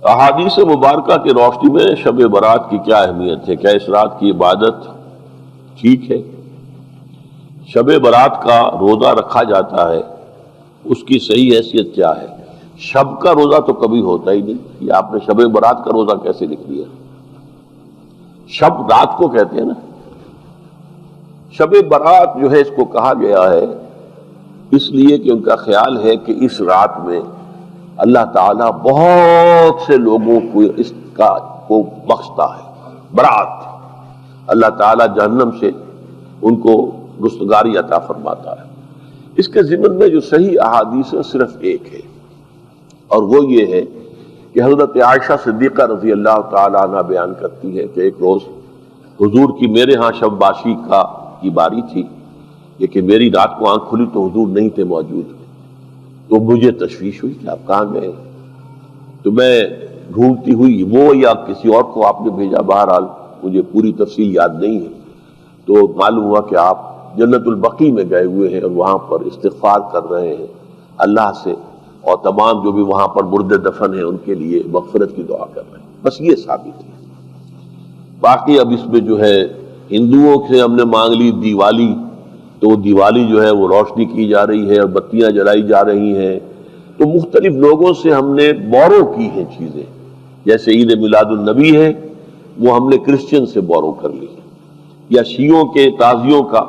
احادیث مبارکہ کی روشنی میں شب برات کی کیا اہمیت ہے؟ کیا اس رات کی عبادت ٹھیک ہے؟ شب برات کا روزہ رکھا جاتا ہے، اس کی صحیح حیثیت کیا ہے؟ شب کا روزہ تو کبھی ہوتا ہی نہیں، یہ آپ نے شب برات کا روزہ کیسے لکھ دیا؟ شب رات کو کہتے ہیں نا۔ شب برات جو ہے اس کو کہا گیا ہے اس لیے کہ ان کا خیال ہے کہ اس رات میں اللہ تعالیٰ بہت سے لوگوں کو اس کا کو بخشتا ہے۔ برات، اللہ تعالیٰ جہنم سے ان کو رستگاری عطا فرماتا ہے۔ اس کے ضمن میں جو صحیح احادیث صرف ایک ہے، اور وہ یہ ہے کہ حضرت عائشہ صدیقہ رضی اللہ تعالیٰ عنہ بیان کرتی ہے کہ ایک روز حضور کی میرے ہاں شب باشی کی باری تھی، لیکن میری رات کو آنکھ کھلی تو حضور نہیں تھے موجود، تو مجھے تشویش ہوئی کہ آپ کہاں گئے؟ تو میں ڈھونڈتی ہوئی وہ یا کسی اور کو آپ نے بھیجا، بہرحال مجھے پوری تفصیل یاد نہیں ہے، تو معلوم ہوا کہ آپ جنت البقیع میں گئے ہوئے ہیں اور وہاں پر استغفار کر رہے ہیں اللہ سے، اور تمام جو بھی وہاں پر مردے دفن ہیں ان کے لیے مغفرت کی دعا کر رہے ہیں۔ بس یہ ثابت ہے۔ باقی اب اس میں جو ہے ہندوؤں سے ہم نے مانگ لی دیوالی، تو دیوالی جو ہے وہ روشنی کی جا رہی ہے اور بتیاں جلائی جا رہی ہیں، تو مختلف لوگوں سے ہم نے بورو کی ہیں چیزیں، جیسے عید میلاد النبی ہے وہ ہم نے کرسچن سے بورو کر لی، یا شیعوں کے تعزیوں کا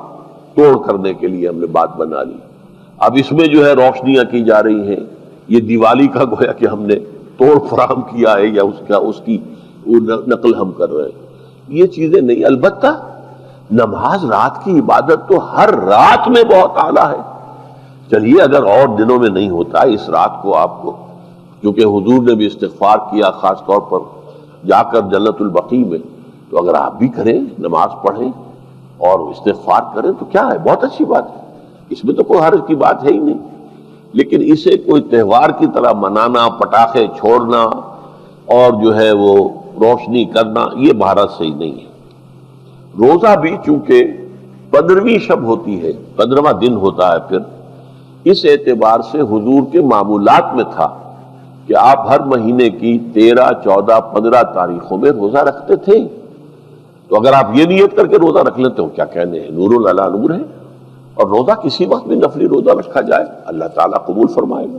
توڑ کرنے کے لیے ہم نے بات بنا لی۔ اب اس میں جو ہے روشنیاں کی جا رہی ہیں، یہ دیوالی کا گویا کہ ہم نے توڑ فراہم کیا ہے یا اس کی نقل ہم کر رہے ہیں۔ یہ چیزیں نہیں، البتہ نماز رات کی عبادت تو ہر رات میں بہت اعلیٰ ہے۔ چلیے اگر اور دنوں میں نہیں ہوتا، اس رات کو آپ کو، کیونکہ حضور نے بھی استغفار کیا خاص طور پر جا کر جنت البقیع میں، تو اگر آپ بھی کریں، نماز پڑھیں اور استغفار کریں تو کیا ہے، بہت اچھی بات ہے، اس میں تو کوئی حرج کی بات ہے ہی نہیں۔ لیکن اسے کوئی تہوار کی طرح منانا، پٹاخے چھوڑنا اور جو ہے وہ روشنی کرنا، یہ بھارت صحیح نہیں ہے۔ روزہ بھی چونکہ 15ویں شب ہوتی ہے، 15واں دن ہوتا ہے، پھر اس اعتبار سے حضور کے معمولات میں تھا کہ آپ ہر مہینے کی 13، 14، 15 تاریخوں میں روزہ رکھتے تھے۔ تو اگر آپ یہ نیت کر کے روزہ رکھ لیتے ہو، کیا کہنے ہیں، نور علی نور ہے، اور روزہ کسی وقت بھی نفلی روزہ رکھا جائے اللہ تعالیٰ قبول فرمائے گا۔